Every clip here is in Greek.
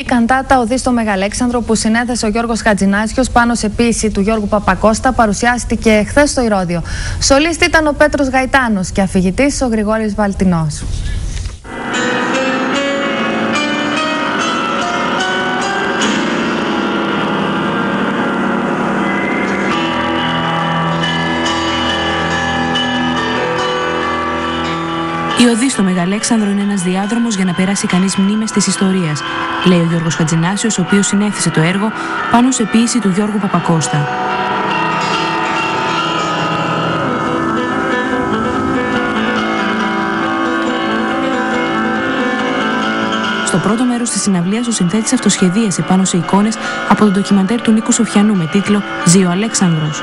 Η καντάτα «Οδή στο Μεγαλέξανδρο» που συνέθεσε ο Γιώργος Χατζηνάσιος πάνω σε ποίηση του Γιώργου Παπακώστα παρουσιάστηκε χθες στο Ηρώδειο. Σολίστη ήταν ο Πέτρος Γαϊτάνος και αφηγητής ο Γρηγόρης Βαλτινός. Η οδή στο Μεγαλέξανδρο είναι ένας διάδρομος για να περάσει κανείς μνήμες της ιστορίας, λέει ο Γιώργος Χατζηνάσιος, ο οποίος συνέθεσε το έργο πάνω σε ποίηση του Γιώργου Παπακώστα. Στο πρώτο μέρος της συναυλίας, ο συνθέτης αυτοσχεδίασε πάνω σε εικόνες από το ντοκιμαντέρ του Νίκου Σοφιανού με τίτλο «Ζει ο Αλέξανδρος».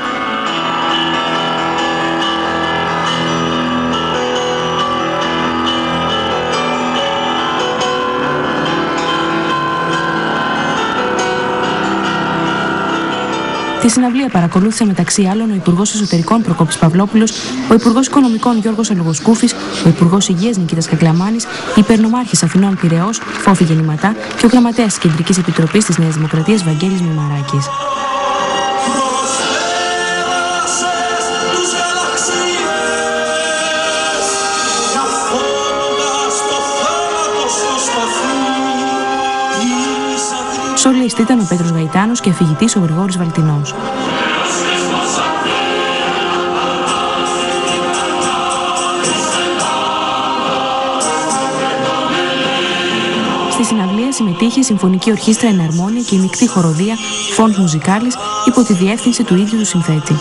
Τη συναυλία παρακολούθησε μεταξύ άλλων ο Υπουργός Εσωτερικών Προκόπης Παυλόπουλος, ο Υπουργός Οικονομικών Γιώργος Αλογοσκούφης, ο Υπουργός Υγείας Νικήτας Κακλαμάνης, η Υπερνομάρχης Αθηνών Πειραιώς Φόφη Γεννηματά και ο Γραμματέας της Κεντρικής Επιτροπής της Νέας Δημοκρατίας Βαγγέλης Μημαράκης. Σολίστη ήταν ο Πέτρος Γαϊτάνος και αφηγητής ο Γρηγόρης Βαλτινός. Στη συναυλία συμμετείχε η Συμφωνική Ορχήστρα Εναρμόνια και η μεικτή χοροδία Φόντ Μουζικάλης υπό τη διεύθυνση του ίδιου του συνθέτη.